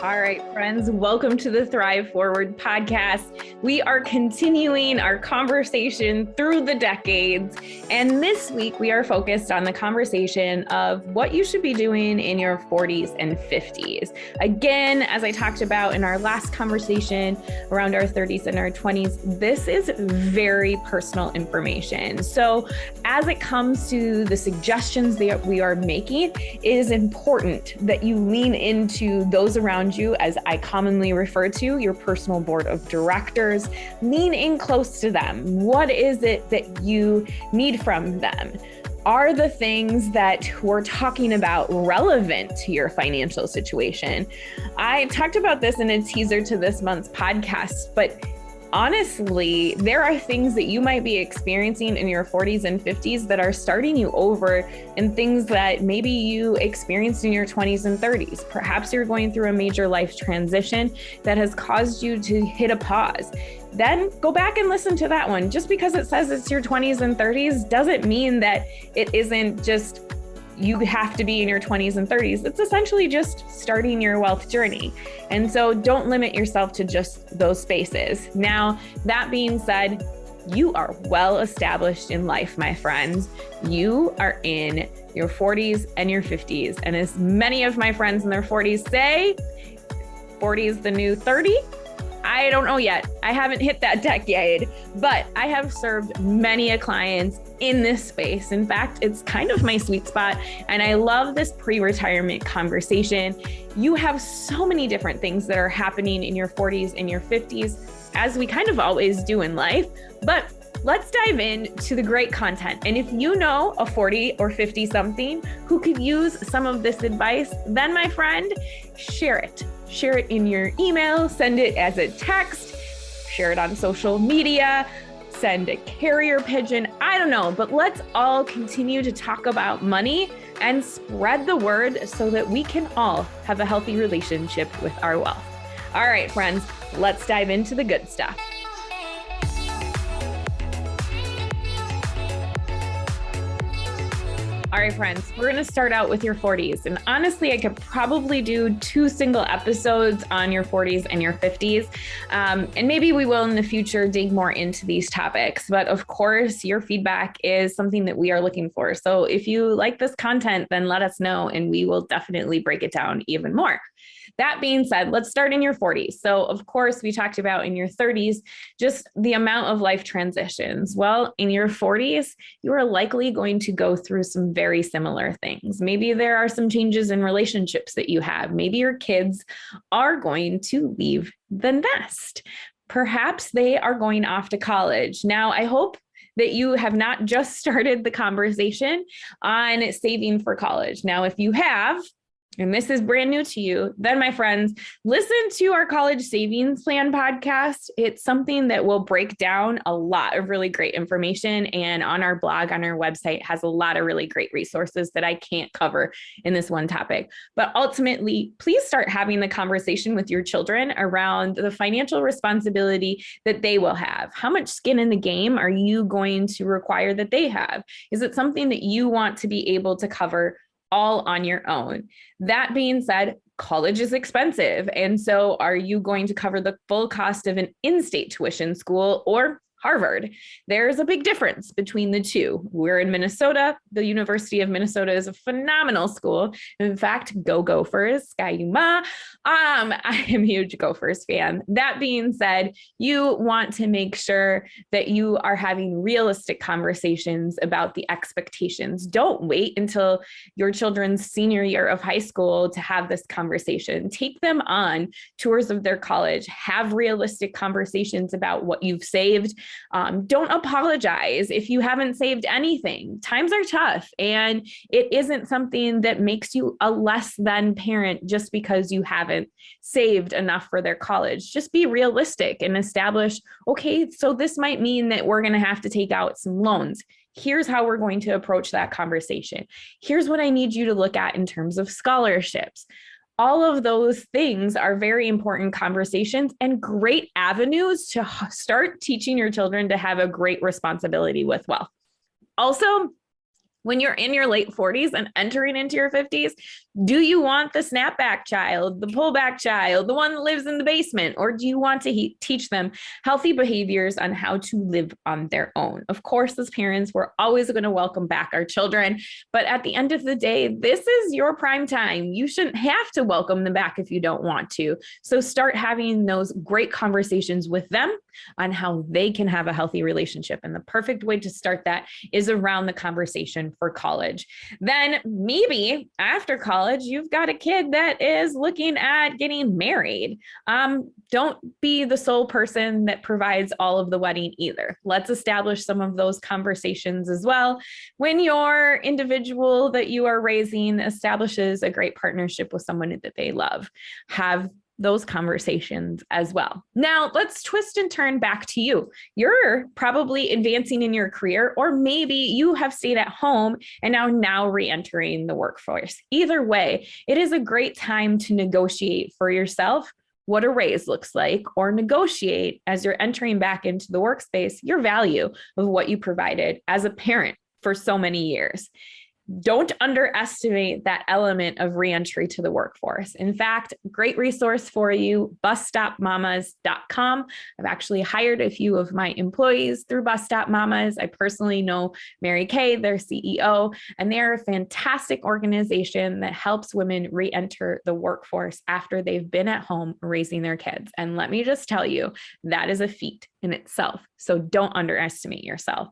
All right, friends, welcome to the Thrive Forward podcast. We are continuing our conversation through the decades. And this week we are focused on the conversation of what you should be doing in your 40s and 50s. Again, as I talked about in our last conversation around our 30s and our 20s, this is very personal information. So as it comes to the suggestions that we are making, it is important that you lean into those around you, as I commonly refer to, your personal board of directors. Lean in close to them. What is it that you need from them? Are the things that we're talking about relevant to your financial situation? I talked about this in a teaser to this month's podcast, but honestly, there are things that you might be experiencing in your 40s and 50s that are starting you over, and things that maybe you experienced in your 20s and 30s. Perhaps you're going through a major life transition that has caused you to hit a pause. Then go back and listen to that one. Just because it says it's your 20s and 30s doesn't mean that it isn't just you have to be in your 20s and 30s. It's essentially just starting your wealth journey. And so don't limit yourself to just those spaces. Now, that being said, you are well established in life, my friends. You are in your 40s and your 50s. And as many of my friends in their 40s say, 40 is the new 30. I don't know yet. I haven't hit that decade, but I have served many clients in this space. In fact, it's kind of my sweet spot. And I love this pre-retirement conversation. You have so many different things that are happening in your 40s and your 50s, as we kind of always do in life. But let's dive into the great content. And if you know a 40 or 50 something who could use some of this advice, then my friend, share it. Share it in your email, send it as a text, share it on social media, send a carrier pigeon. I don't know, but let's all continue to talk about money and spread the word so that we can all have a healthy relationship with our wealth. All right, friends, let's dive into the good stuff. All right, friends, we're going to start out with your 40s. And honestly, I could probably do 2 single episodes on your 40s and your 50s. And maybe we will in the future dig more into these topics. But of course, your feedback is something that we are looking for. So if you like this content, then let us know and we will definitely break it down even more. That being said, let's start in your 40s. So of course, we talked about in your 30s, just the amount of life transitions. Well, in your 40s, you are likely going to go through some very similar things. Maybe there are some changes in relationships that you have. Maybe your kids are going to leave the nest. Perhaps they are going off to college. Now, I hope that you have not just started the conversation on saving for college. Now, if you have, and this is brand new to you, then my friends, listen to our college savings plan podcast. It's something that will break down a lot of really great information, and on our blog, on our website, has a lot of really great resources that I can't cover in this one topic. But ultimately, please start having the conversation with your children around the financial responsibility that they will have. How much skin in the game are you going to require that they have? Is it something that you want to be able to cover all on your own? That being said, college is expensive. And so are you going to cover the full cost of an in-state tuition school or Harvard? There's a big difference between the two. We're in Minnesota. The University of Minnesota is a phenomenal school. In fact, go Gophers, Sky-U-Ma. I am a huge Gophers fan. That being said, you want to make sure that you are having realistic conversations about the expectations. Don't wait until your children's senior year of high school to have this conversation. Take them on tours of their college. Have realistic conversations about what you've saved. Don't apologize if you haven't saved anything. Times are tough, and it isn't something that makes you a less than parent just because you haven't saved enough for their college. Just be realistic and establish, okay, so this might mean that we're going to have to take out some loans. Here's how we're going to approach that conversation. Here's what I need you to look at in terms of scholarships. All of those things are very important conversations and great avenues to start teaching your children to have a great responsibility with wealth. Also, when you're in your late 40s and entering into your 50s, Do you want the snapback child, the pullback child, the one that lives in the basement, or do you want to teach them healthy behaviors on how to live on their own? Of course, as parents, we're always going to welcome back our children, but at the end of the day, this is your prime time. You shouldn't have to welcome them back if you don't want to. So start having those great conversations with them on how they can have a healthy relationship. And the perfect way to start that is around the conversation for college. Then maybe after college, you've got a kid that is looking at getting married. Don't be the sole person that provides all of the wedding either. Let's establish some of those conversations as well. When your individual that you are raising establishes a great partnership with someone that they love, have those conversations as well. Now, let's twist and turn back to you. You're probably advancing in your career, or maybe you have stayed at home and now re-entering the workforce. Either way, it is a great time to negotiate for yourself what a raise looks like, or negotiate as you're entering back into the workspace, your value of what you provided as a parent for so many years. Don't underestimate that element of reentry to the workforce. In fact, great resource for you, busstopmamas.com. I've actually hired a few of my employees through Bus Stop Mamas. I personally know Mary Kay, their CEO, and they're a fantastic organization that helps women reenter the workforce after they've been at home raising their kids. And let me just tell you, that is a feat in itself. So don't underestimate yourself.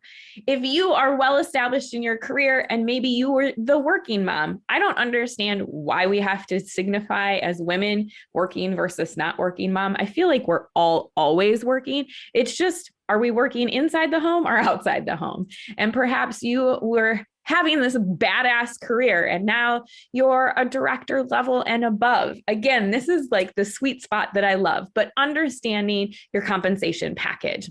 If you are well established in your career and maybe you were the working mom, I don't understand why we have to signify as women working versus not working mom. I feel like we're all always working. It's just, are we working inside the home or outside the home? And perhaps you were having this badass career and now you're a director level and above. Again, this is like the sweet spot that I love, but understanding your compensation package.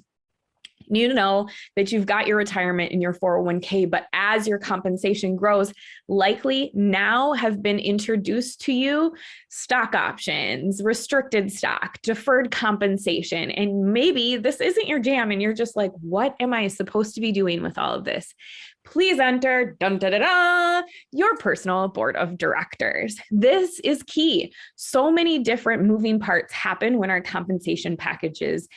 You know that you've got your retirement in your 401k, but as your compensation grows, likely now have been introduced to you stock options, restricted stock, deferred compensation. And maybe this isn't your jam and you're just like, what am I supposed to be doing with all of this? Please enter your personal board of directors. This is key. So many different moving parts happen when our compensation packages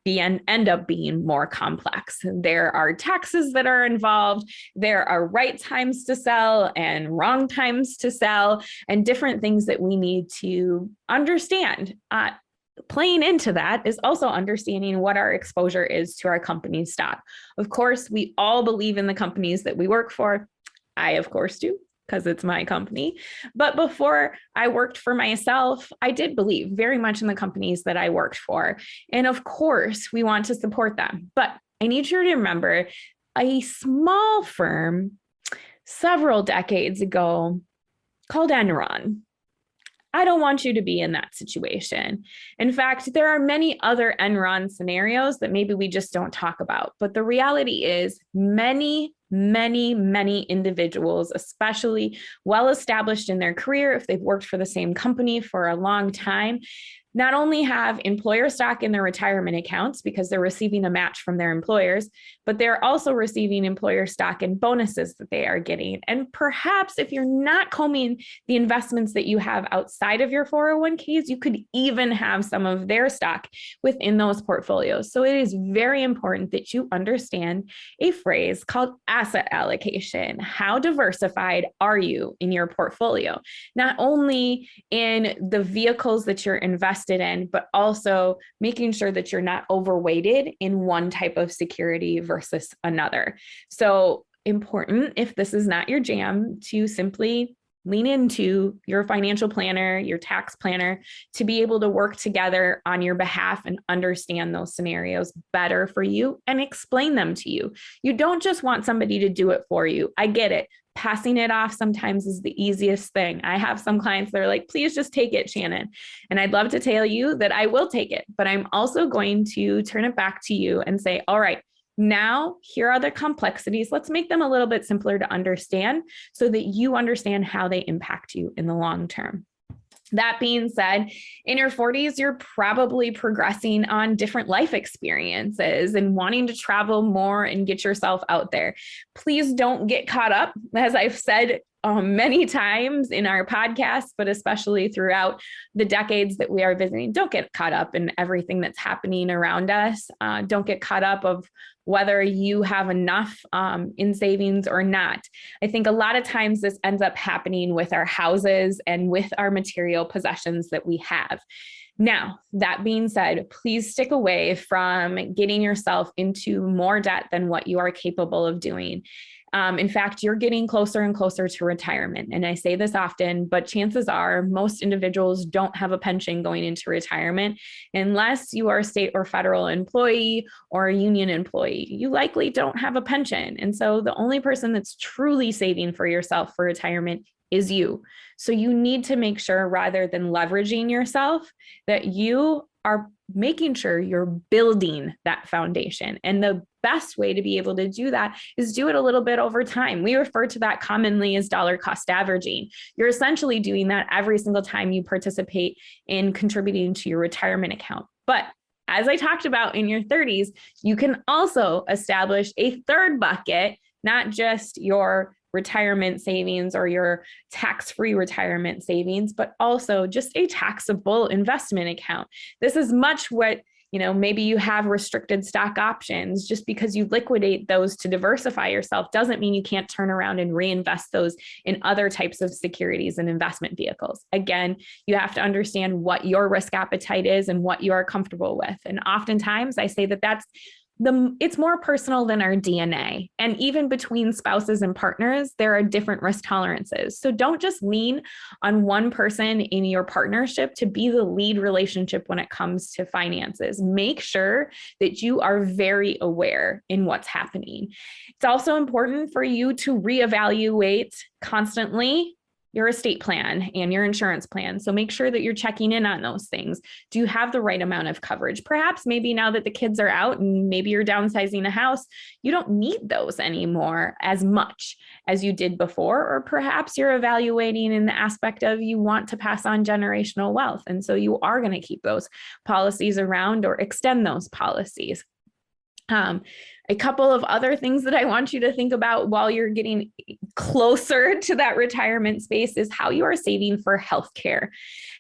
end up being more complex. There are taxes that are involved. There are right times to sell and wrong times to sell, and different things that we need to understand. Playing into that is also understanding what our exposure is to our company's stock. Of course, we all believe in the companies that we work for. I, of course, do, because it's my company. But before I worked for myself, I did believe very much in the companies that I worked for. And of course, we want to support them. But I need you to remember a small firm several decades ago called Enron. I don't want you to be in that situation. In fact, there are many other Enron scenarios that maybe we just don't talk about. But the reality is many individuals, especially well-established in their career, if they've worked for the same company for a long time, not only have employer stock in their retirement accounts because they're receiving a match from their employers, but they're also receiving employer stock and bonuses that they are getting. And perhaps if you're not combing the investments that you have outside of your 401ks, you could even have some of their stock within those portfolios. So it is very important that you understand a phrase called asset allocation. How diversified are you in your portfolio? Not only in the vehicles that you're invested in, but also making sure that you're not overweighted in one type of security versus another. So important, if this is not your jam, to simply lean into your financial planner, your tax planner, to be able to work together on your behalf and understand those scenarios better for you and explain them to you. You don't just want somebody to do it for you. I get it. Passing it off sometimes is the easiest thing. I have some clients that are like, please just take it, Shannon. And I'd love to tell you that I will take it, but I'm also going to turn it back to you and say, all right, now here are the complexities. Let's make them a little bit simpler to understand so that you understand how they impact you in the long term. That being said, in your 40s, you're probably progressing on different life experiences and wanting to travel more and get yourself out there. Please don't get caught up, as I've said many times in our podcast, but especially throughout the decades that we are visiting. Don't get caught up in everything that's happening around us. Don't get caught up of whether you have enough in savings or not. I think a lot of times this ends up happening with our houses and with our material possessions that we have. Now, that being said, please stick away from getting yourself into more debt than what you are capable of doing. In fact, you're getting closer and closer to retirement. And I say this often, but chances are most individuals don't have a pension going into retirement unless you are a state or federal employee or a union employee. You likely don't have a pension. And so the only person that's truly saving for yourself for retirement is you. So you need to make sure, rather than leveraging yourself, that you are making sure you're building that foundation. And the best way to be able to do that is do it a little bit over time. We refer to that commonly as dollar cost averaging. You're essentially doing that every single time you participate in contributing to your retirement account. But as I talked about in your 30s, you can also establish a third bucket, not just your retirement savings or your tax-free retirement savings, but also just a taxable investment account. This is much what, maybe you have restricted stock options. Just because you liquidate those to diversify yourself doesn't mean you can't turn around and reinvest those in other types of securities and investment vehicles. Again, you have to understand what your risk appetite is and what you are comfortable with. And oftentimes I say that it's more personal than our DNA. And even between spouses and partners, there are different risk tolerances. So don't just lean on one person in your partnership to be the lead relationship when it comes to finances. Make sure that you are very aware in what's happening. It's also important for you to reevaluate constantly your estate plan and your insurance plan. So make sure that you're checking in on those things. Do you have the right amount of coverage? Perhaps maybe now that the kids are out and maybe you're downsizing a house, you don't need those anymore as much as you did before. Or perhaps you're evaluating in the aspect of you want to pass on generational wealth. And so you are going to keep those policies around or extend those policies. A couple of other things that I want you to think about while you're getting closer to that retirement space is how you are saving for healthcare.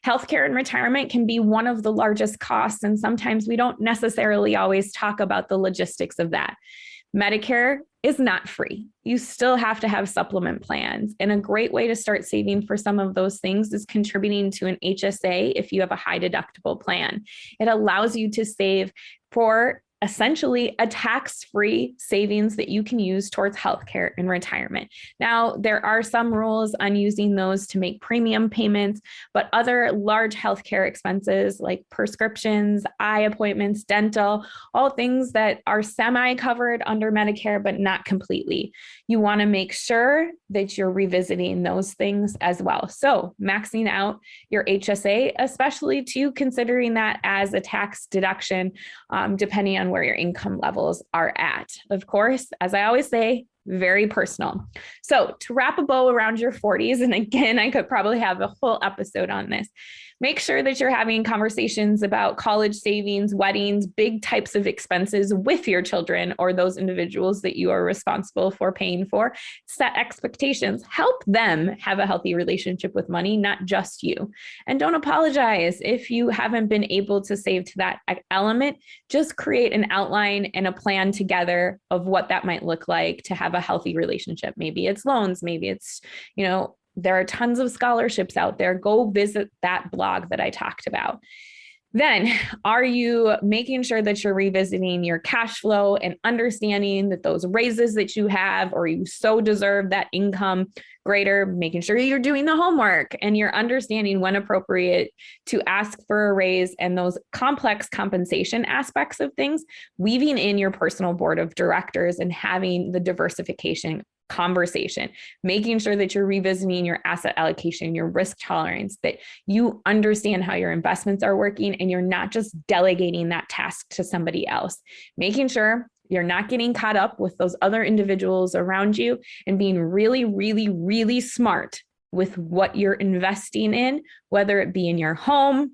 Healthcare in retirement can be one of the largest costs, and sometimes we don't necessarily always talk about the logistics of that. Medicare is not free. You still have to have supplement plans. And a great way to start saving for some of those things is contributing to an HSA if you have a high deductible plan. It allows you to save for essentially a tax-free savings that you can use towards healthcare in retirement. Now, there are some rules on using those to make premium payments, but other large healthcare expenses like prescriptions, eye appointments, dental, all things that are semi-covered under Medicare, but not completely. You want to make sure that you're revisiting those things as well. So maxing out your HSA, especially to considering that as a tax deduction, depending on where your income levels are at. Of course, as I always say, very personal. So to wrap a bow around your 40s, and again, I could probably have a whole episode on this, make sure that you're having conversations about college savings, weddings, big types of expenses with your children or those individuals that you are responsible for paying for. Set expectations, help them have a healthy relationship with money, not just you. And don't apologize if you haven't been able to save to that element. Just create an outline and a plan together of what that might look like to have a healthy relationship. Maybe it's loans, maybe it's, there are tons of scholarships out there. Go visit that blog that I talked about. Then, are you making sure that you're revisiting your cash flow and understanding that those raises that you have, or you so deserve that income greater, making sure you're doing the homework and you're understanding when appropriate to ask for a raise and those complex compensation aspects of things, weaving in your personal board of directors and having the diversification conversation, making sure that you're revisiting your asset allocation, your risk tolerance, that you understand how your investments are working and you're not just delegating that task to somebody else, making sure you're not getting caught up with those other individuals around you and being really, really, really smart with what you're investing in, whether it be in your home,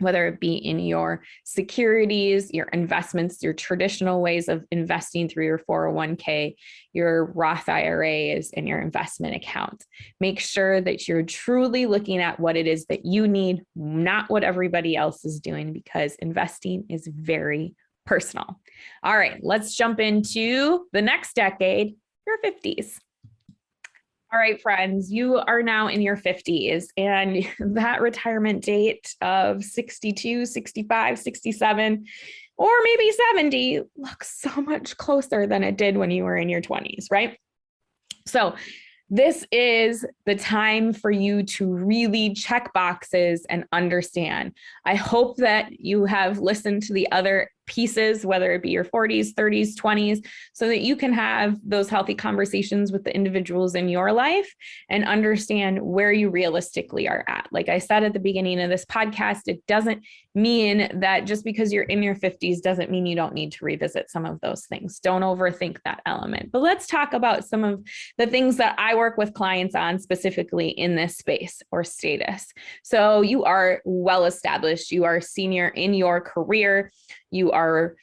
whether it be in your securities, your investments, your traditional ways of investing through your 401k, your Roth IRAs, and your investment account. Make sure that you're truly looking at what it is that you need, not what everybody else is doing, because investing is very personal. All right, let's jump into the next decade, your 50s. All right, friends, you are now in your 50s, and that retirement date of 62, 65, 67, or maybe 70 looks so much closer than it did when you were in your 20s, right? So this is the time for you to really check boxes and understand. I hope that you have listened to the other pieces, whether it be your 40s, 30s, 20s, so that you can have those healthy conversations with the individuals in your life and understand where you realistically are at. Like I said at the beginning of this podcast, it doesn't mean that just because you're in your 50s doesn't mean you don't need to revisit some of those things. Don't overthink that element. But let's talk about some of the things that I work with clients on specifically in this space or status. So you are well established, you are senior in your career, you are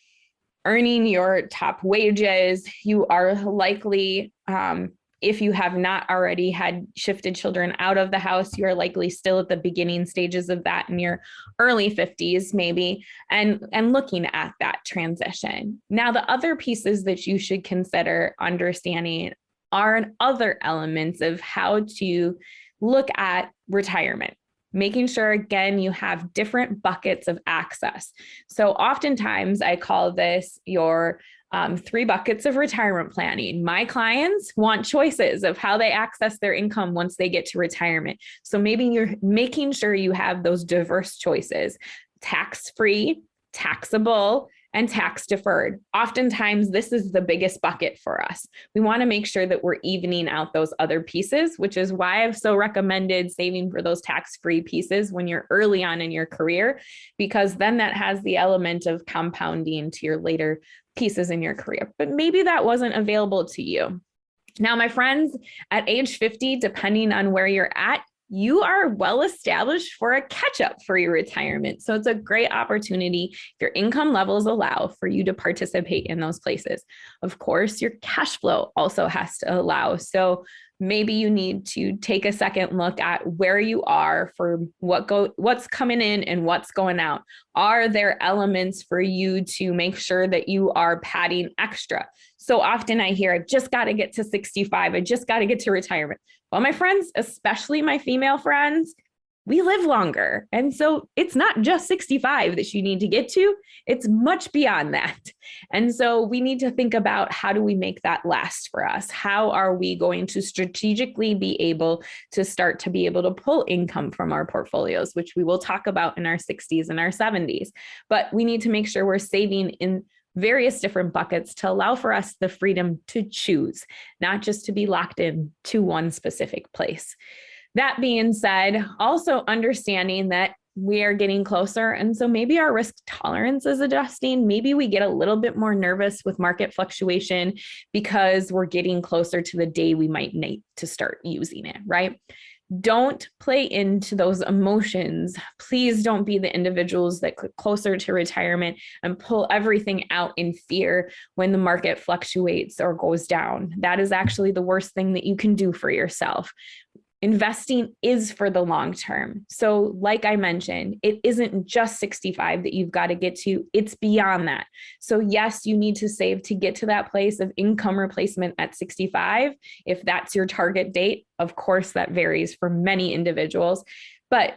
earning your top wages, you are likely, if you have not already had shifted children out of the house, you are likely still at the beginning stages of that in your early 50s, maybe, and looking at that transition. Now, the other pieces that you should consider understanding are other elements of how to look at retirement. Making sure, again, you have different buckets of access. So oftentimes I call this your 3 buckets of retirement planning. My clients want choices of how they access their income once they get to retirement. So maybe you're making sure you have those diverse choices: tax-free, taxable, and tax deferred. Oftentimes, this is the biggest bucket for us. We want to make sure that we're evening out those other pieces, which is why I've so recommended saving for those tax-free pieces when you're early on in your career, because then that has the element of compounding to your later pieces in your career. But maybe that wasn't available to you. Now, my friends, at age 50, depending on where you're at, you are well established for a catch up for your retirement. So it's a great opportunity, if your income levels allow, for you to participate in those places. Of course, your cash flow also has to allow. So maybe you need to take a second look at where you are for what's coming in and what's going out. Are there elements for you to make sure that you are padding extra? So often I hear, I've just got to get to 65. I just got to get to retirement. Well, my friends, especially my female friends, we live longer. And so it's not just 65 that you need to get to, it's much beyond that. And so we need to think about, how do we make that last for us? How are we going to strategically be able to start to be able to pull income from our portfolios, which we will talk about in our 60s and our 70s. But we need to make sure we're saving in various different buckets to allow for us the freedom to choose, not just to be locked in to one specific place. That being said, also understanding that we are getting closer. And so maybe our risk tolerance is adjusting. Maybe we get a little bit more nervous with market fluctuation because we're getting closer to the day we might need to start using it, right? Don't play into those emotions. Please don't be the individuals that get closer to retirement and pull everything out in fear when the market fluctuates or goes down. That is actually the worst thing that you can do for yourself. Investing is for the long term. So like I mentioned, it isn't just 65 that you've got to get to, it's beyond that. So yes, you need to save to get to that place of income replacement at 65. If that's your target date, of course, that varies for many individuals, but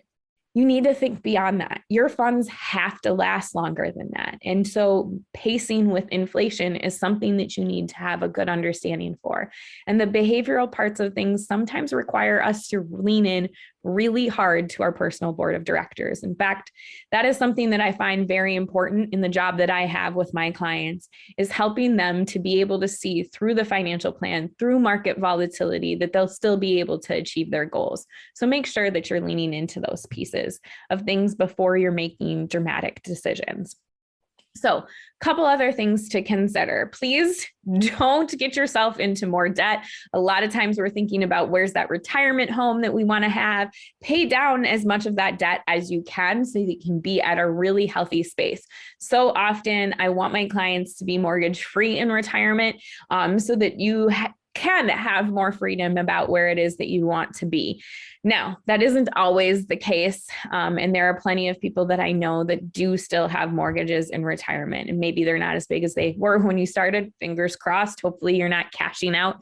you need to think beyond that. Your funds have to last longer than that. And so pacing with inflation is something that you need to have a good understanding for. And the behavioral parts of things sometimes require us to lean in really hard to our personal board of directors. In fact, that is something that I find very important in the job that I have with my clients, is helping them to be able to see through the financial plan, through market volatility, that they'll still be able to achieve their goals. So make sure that you're leaning into those pieces of things before you're making dramatic decisions. So, a couple other things to consider. Please don't get yourself into more debt. A lot of times we're thinking about where's that retirement home that we want to have. Pay down as much of that debt as you can so that you can be at a really healthy space. So often I want my clients to be mortgage free in retirement, so that you can have more freedom about where it is that you want to be. Now, that isn't always the case. And there are plenty of people that I know that do still have mortgages in retirement, and maybe they're not as big as they were when you started. Fingers crossed. Hopefully you're not cashing out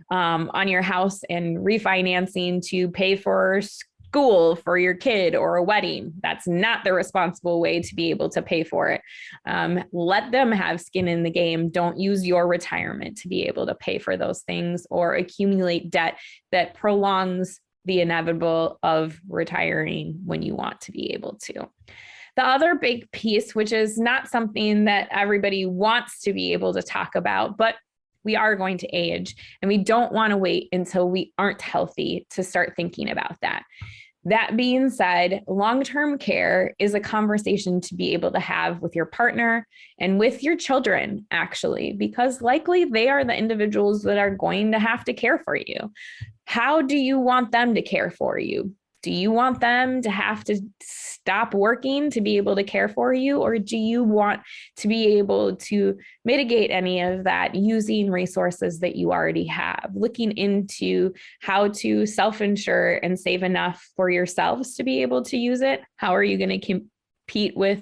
on your house and refinancing to pay for school for your kid or a wedding. That's not the responsible way to be able to pay for it. Let them have skin in the game. Don't use your retirement to be able to pay for those things or accumulate debt that prolongs the inevitable of retiring when you want to be able to. The other big piece, which is not something that everybody wants to be able to talk about, but we are going to age, and we don't want to wait until we aren't healthy to start thinking about that. That being said, long-term care is a conversation to be able to have with your partner and with your children, actually, because likely they are the individuals that are going to have to care for you. How do you want them to care for you? Do you want them to have to stop working to be able to care for you? Or do you want to be able to mitigate any of that using resources that you already have? Looking into how to self-insure and save enough for yourselves to be able to use it. How are you going to compete with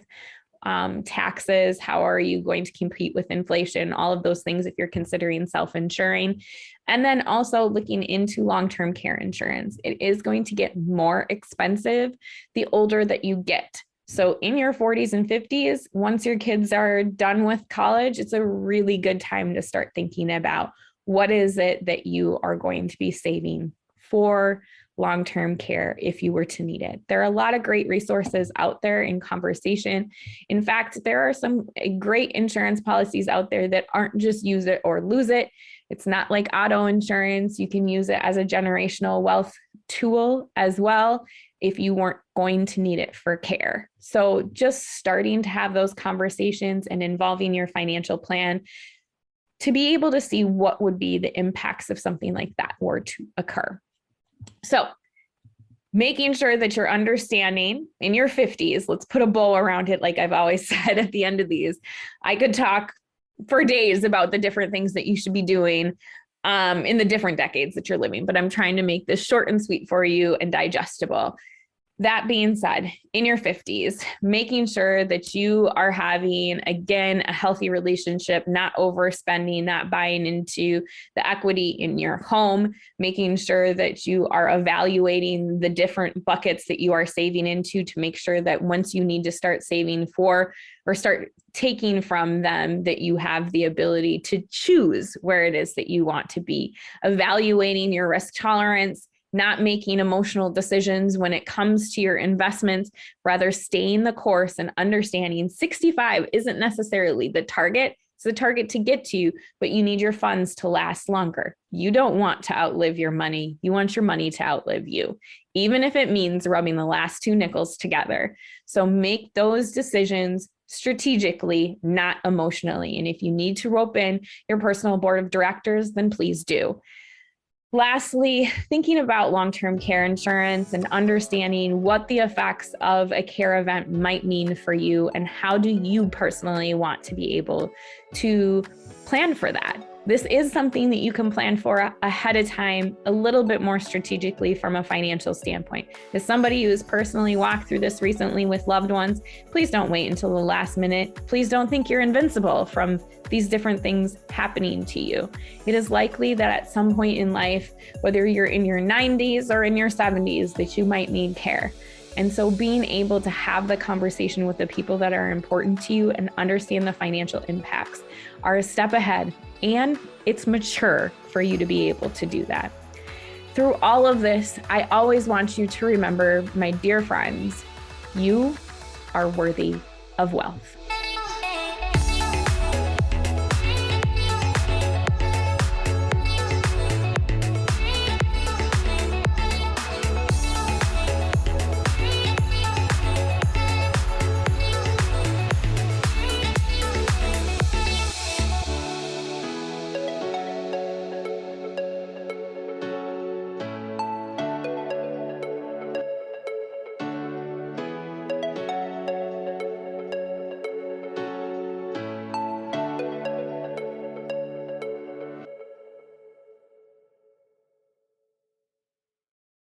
taxes? How are you going to compete with inflation? All of those things if you're considering self-insuring. And then also looking into long-term care insurance. It is going to get more expensive the older that you get. So in your 40s and 50s, once your kids are done with college, it's a really good time to start thinking about what is it that you are going to be saving for long-term care if you were to need it. There are a lot of great resources out there in conversation. In fact, there are some great insurance policies out there that aren't just use it or lose it. It's not like auto insurance. You can use it as a generational wealth tool as well if you weren't going to need it for care. So just starting to have those conversations and involving your financial plan to be able to see what would be the impacts if something like that were to occur. So making sure that you're understanding in your 50s, let's put a bow around it. Like I've always said at the end of these, I could talk for days about the different things that you should be doing in the different decades that you're living, but I'm trying to make this short and sweet for you and digestible. That being said, in your 50s, making sure that you are having, again, a healthy relationship, not overspending, not buying into the equity in your home, making sure that you are evaluating the different buckets that you are saving into to make sure that once you need to start saving for or start taking from them, that you have the ability to choose where it is that you want to be, evaluating your risk tolerance, not making emotional decisions when it comes to your investments, rather staying the course and understanding 65 isn't necessarily the target. It's the target to get to, but you need your funds to last longer. You don't want to outlive your money. You want your money to outlive you, even if it means rubbing the last two nickels together. So make those decisions strategically, not emotionally. And if you need to rope in your personal board of directors, then please do. Lastly, thinking about long-term care insurance and understanding what the effects of a care event might mean for you and how do you personally want to be able to plan for that. This is something that you can plan for ahead of time, a little bit more strategically from a financial standpoint. As somebody who has personally walked through this recently with loved ones, please don't wait until the last minute. Please don't think you're invincible from these different things happening to you. It is likely that at some point in life, whether you're in your 90s or in your 70s, that you might need care. And so being able to have the conversation with the people that are important to you and understand the financial impacts are a step ahead, and it's mature for you to be able to do that. Through all of this, I always want you to remember, my dear friends, you are worthy of wealth.